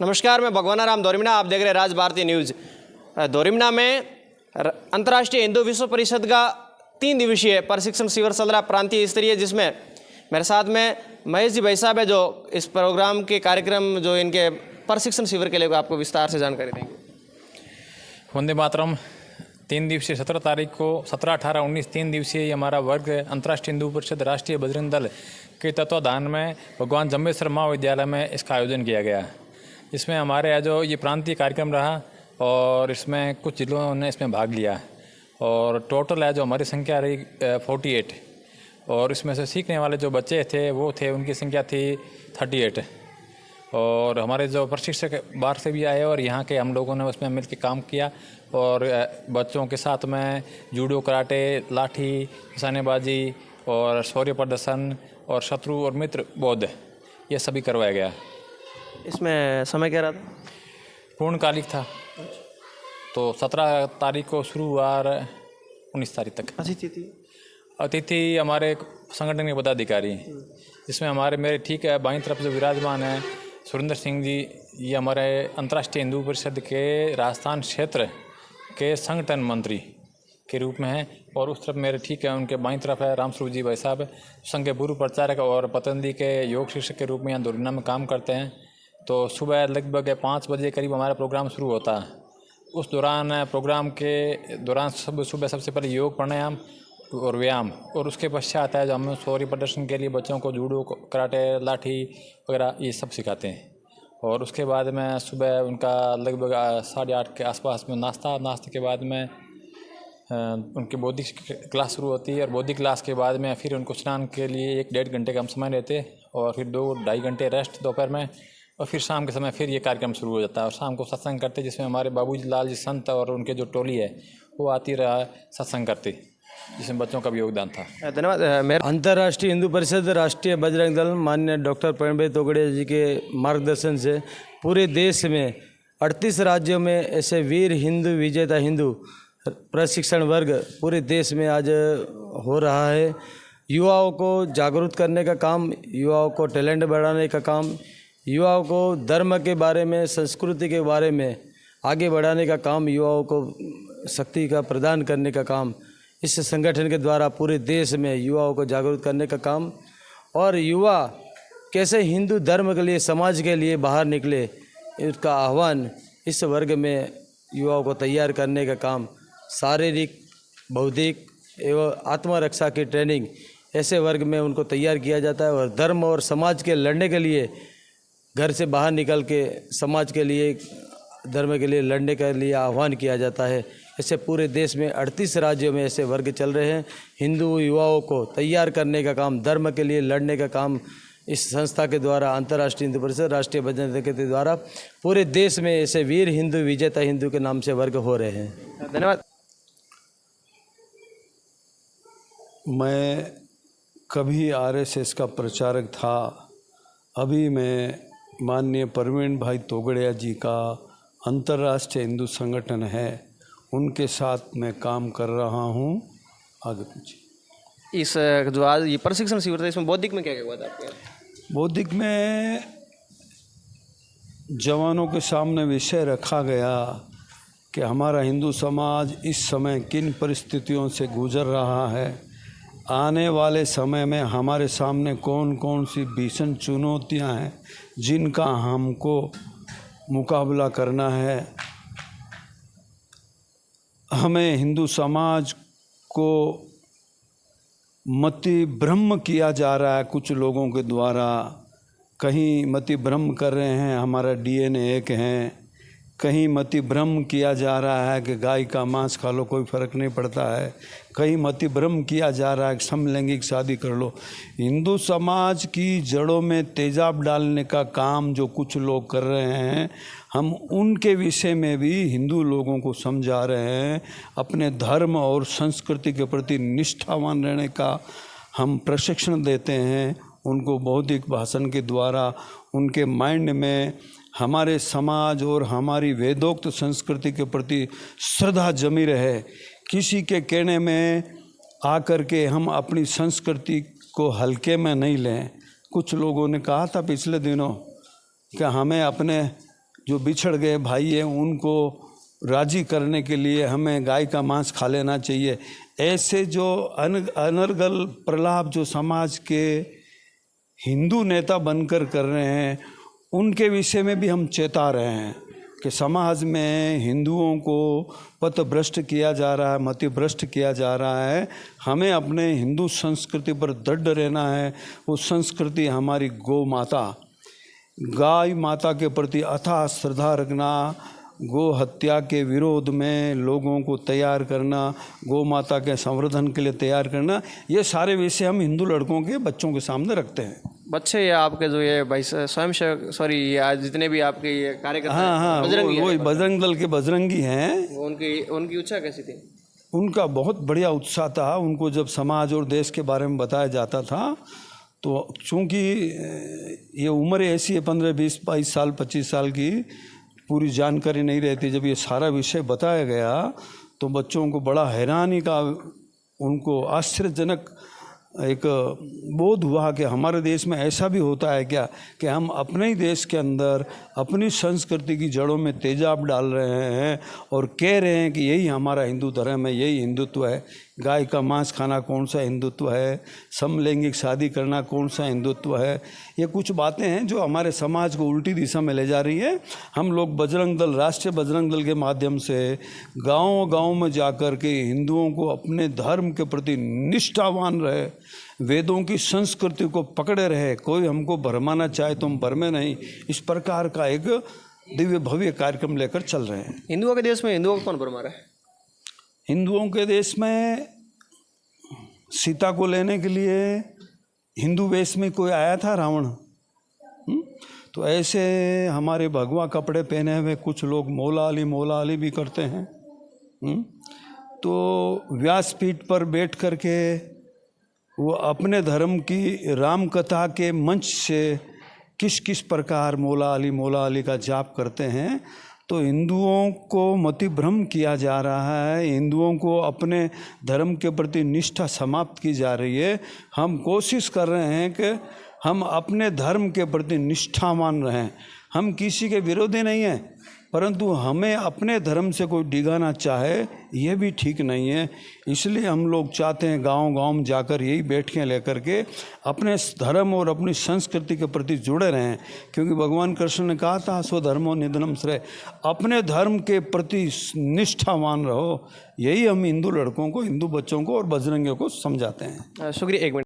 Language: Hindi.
नमस्कार, मैं भगवाना राम दोरिमना, आप देख रहे हैं राज भारती न्यूज़। दोरिमना में अंतर्राष्ट्रीय हिंदू विश्व परिषद का 3 दिवसीय प्रशिक्षण शिविर चल रहा प्रांतीय स्तरीय, जिसमें मेरे साथ में महेश जी भाई साहब है, जो इस प्रोग्राम के कार्यक्रम जो इनके प्रशिक्षण शिविर के लिए आपको विस्तार से जानकारी देंगे। वंदे मातरम। 3 दिवसीय 17 तारीख को 17, 18, 19 3 दिवसीय हमारा वर्ग अंतर्राष्ट्रीय हिंदू परिषद राष्ट्रीय बजरंग दल के तत्वाधान में भगवान जम्बेश्वर महाविद्यालय में इसका आयोजन किया गया। इसमें हमारे जो ये प्रांतीय कार्यक्रम रहा और इसमें कुछ जिलों ने इसमें भाग लिया और टोटल है जो हमारी संख्या रही 48 और इसमें से सीखने वाले जो बच्चे थे वो थे, उनकी संख्या थी 38 और हमारे जो प्रशिक्षक बाहर से भी आए और यहाँ के हम लोगों ने उसमें मिलकर काम किया और बच्चों के साथ में जूडो, कराटे, लाठी, निशानेबाजी और शौर्य प्रदर्शन और शत्रु और मित्र बोध ये सभी करवाया गया। इसमें समय क्या रहा था? पूर्णकालिक था, तो 17 तारीख को शुरू हुआ और 19 तारीख तक। अतिथि हमारे संगठन के पदाधिकारी, जिसमें हमारे मेरे ठीक है बाईं तरफ जो विराजमान है सुरेंद्र सिंह जी, ये हमारे अंतर्राष्ट्रीय हिंदू परिषद के राजस्थान क्षेत्र के संगठन मंत्री के रूप में हैं और उस तरफ मेरे ठीक है उनके बाईं तरफ है रामस्वरूप जी भाई साहब, संघ के पूर्व प्रचारक और पतंजलि के योग शिक्षक के रूप में यहाँ दोरिमना में काम करते हैं। तो सुबह लगभग 5 बजे करीब हमारा प्रोग्राम शुरू होता है। उस दौरान प्रोग्राम के दौरान सुबह सबसे पहले योग, प्राणायाम और व्यायाम और उसके पश्चात है जो हम शौर्य प्रदर्शन के लिए बच्चों को जूडो, कराटे, लाठी वगैरह ये सब सिखाते हैं और उसके बाद में सुबह उनका लगभग 8:30 के आसपास में नाश्ते के बाद में उनकी बौद्धिक क्लास शुरू होती है और बौद्धिक क्लास के बाद में फिर उनको स्नान के लिए 1-1.5 घंटे का हम समय लेते और फिर 2-2.5 घंटे रेस्ट दोपहर में और फिर शाम के समय फिर ये कार्यक्रम शुरू हो जाता है और शाम को सत्संग करते, जिसमें हमारे बाबूजी लाल जी संत और उनके जो टोली है वो आती रहा सत्संग करती, जिसमें बच्चों का भी योगदान था। धन्यवाद। अंतर्राष्ट्रीय हिंदू परिषद राष्ट्रीय बजरंग दल माननीय डॉक्टर प्रवीण भाई तोगड़िया जी के मार्गदर्शन से पूरे देश में 38 राज्यों में ऐसे वीर हिंदू विजेता हिंदू प्रशिक्षण वर्ग पूरे देश में आज हो रहा है। युवाओं को जागरूक करने का काम, युवाओं को टैलेंट बढ़ाने का काम, युवाओं को धर्म के बारे में, संस्कृति के बारे में आगे बढ़ाने का काम, युवाओं को शक्ति का प्रदान करने का काम इस संगठन के द्वारा पूरे देश में युवाओं को जागरूक करने का काम और युवा कैसे हिंदू धर्म के लिए, समाज के लिए बाहर निकले, उसका आह्वान इस वर्ग में युवाओं को तैयार करने का काम, शारीरिक, बौद्धिक एवं आत्मरक्षा की ट्रेनिंग ऐसे वर्ग में उनको तैयार किया जाता है और धर्म और समाज के लड़ने के लिए घर से बाहर निकल के समाज के लिए, धर्म के लिए लड़ने के लिए आह्वान किया जाता है। ऐसे पूरे देश में 38 राज्यों में ऐसे वर्ग चल रहे हैं। हिंदू युवाओं को तैयार करने का काम, धर्म के लिए लड़ने का काम इस संस्था के द्वारा, अंतर्राष्ट्रीय हिंदू परिषद राष्ट्रीय बजरंग दल के द्वारा पूरे देश में ऐसे वीर हिंदू विजेता हिंदू के नाम से वर्ग हो रहे हैं। धन्यवाद। मैं कभी आरएसएस का प्रचारक था, अभी मैं माननीय प्रवीण भाई तोगड़िया जी का अंतर्राष्ट्रीय हिंदू संगठन है उनके साथ मैं काम कर रहा हूँ। आगे पूछिए। इस जो आज ये प्रशिक्षण शिविर था, इसमें बौद्धिक में क्या क्या हुआ था आपके? बौद्धिक में जवानों के सामने विषय रखा गया कि हमारा हिंदू समाज इस समय किन परिस्थितियों से गुजर रहा है, आने वाले समय में हमारे सामने कौन कौन सी भीषण चुनौतियां हैं जिनका हमको मुकाबला करना है। हमें हिंदू समाज को मति भ्रम किया जा रहा है कुछ लोगों के द्वारा, कहीं मति भ्रम कर रहे हैं हमारा डीएनए एक है, कहीं मति भ्रम किया जा रहा है कि गाय का मांस खा लो कोई फ़र्क नहीं पड़ता है, कहीं मति भ्रम किया जा रहा है कि समलैंगिक शादी कर लो। हिंदू समाज की जड़ों में तेजाब डालने का काम जो कुछ लोग कर रहे हैं, हम उनके विषय में भी हिंदू लोगों को समझा रहे हैं। अपने धर्म और संस्कृति के प्रति निष्ठावान रहने का हम प्रशिक्षण देते हैं। उनको बौद्धिक भाषण के द्वारा उनके माइंड में हमारे समाज और हमारी वेदोक्त संस्कृति के प्रति श्रद्धा जमी रहे। किसी के कहने में आकर के हम अपनी संस्कृति को हल्के में नहीं लें। कुछ लोगों ने कहा था पिछले दिनों कि हमें अपने जो बिछड़ गए भाई हैं उनको राजी करने के लिए हमें गाय का मांस खा लेना चाहिए। ऐसे जो अनर्गल प्रलाप जो समाज के हिंदू नेता बनकर कर रहे हैं, उनके विषय में भी हम चेता रहे हैं कि समाज में हिंदुओं को पथभ्रष्ट किया जा रहा है, मतिभ्रष्ट किया जा रहा है। हमें अपने हिंदू संस्कृति पर दृढ़ रहना है। वो संस्कृति हमारी गौ माता, गाय माता के प्रति अथाह श्रद्धा रखना, गौ हत्या के विरोध में लोगों को तैयार करना, गौ माता के संवर्धन के लिए तैयार करना, ये सारे विषय हम हिंदू लड़कों के बच्चों के सामने रखते हैं। बच्चे या आपके जो ये भाई स्वयं सेवक, सॉरी, ये आज जितने भी आपके ये कार्यकर्ता हैं, हाँ, बजरंगी वो हैं, बजरंग दल के बजरंगी हैं। वो उनकी इच्छा कैसी थी? उनका बहुत बढ़िया उत्साह था। उनको जब समाज और देश के बारे में बताया जाता था तो चूँकि ये उम्र ऐसी है 15, 20, 22 साल, 25 साल की, पूरी जानकारी नहीं रहती। जब ये सारा विषय बताया गया तो बच्चों को बड़ा हैरानी का, उनको आश्चर्यजनक एक बोध हुआ कि हमारे देश में ऐसा भी होता है क्या कि हम अपने ही देश के अंदर अपनी संस्कृति की जड़ों में तेजाब डाल रहे हैं और कह रहे हैं कि यही हमारा हिंदू धर्म है, यही हिंदुत्व है। गाय का मांस खाना कौन सा हिंदुत्व है? समलैंगिक शादी करना कौन सा हिंदुत्व है? ये कुछ बातें हैं जो हमारे समाज को उल्टी दिशा में ले जा रही है। हम लोग बजरंग दल, राष्ट्रीय बजरंग दल के माध्यम से गांव-गांव में जाकर के हिंदुओं को अपने धर्म के प्रति निष्ठावान रहे, वेदों की संस्कृति को पकड़े रहे। कोई हमको भरमाना चाहे तो हम भरमे नहीं, इस प्रकार का एक दिव्य भव्य कार्यक्रम लेकर चल रहे हैं। हिंदुओं के देश में हिंदुओं को कौन भरमा रहा है? हिंदुओं के देश में सीता को लेने के लिए हिंदू वेश में कोई आया था, रावण। तो ऐसे हमारे भगवा कपड़े पहने हुए कुछ लोग मौला अली भी करते हैं। तो व्यासपीठ पर बैठ कर के वो अपने धर्म की राम कथा के मंच से किस किस प्रकार मौला अली का जाप करते हैं। तो हिंदुओं को मतिभ्रम किया जा रहा है, हिंदुओं को अपने धर्म के प्रति निष्ठा समाप्त की जा रही है। हम कोशिश कर रहे हैं कि हम अपने धर्म के प्रति निष्ठावान रहें। हम किसी के विरोधी नहीं हैं, परंतु हमें अपने धर्म से कोई डिगाना चाहे ये भी ठीक नहीं है। इसलिए हम लोग चाहते हैं गांव-गांव में जाकर यही बैठकें लेकर के अपने धर्म और अपनी संस्कृति के प्रति जुड़े रहें, क्योंकि भगवान कृष्ण ने कहा था स्वधर्मो निधनम श्रेय, अपने धर्म के प्रति निष्ठावान रहो। यही हम हिंदू लड़कों को, हिंदू बच्चों को और बजरंगियों को समझाते हैं। शुक्रिया। एक मिनट।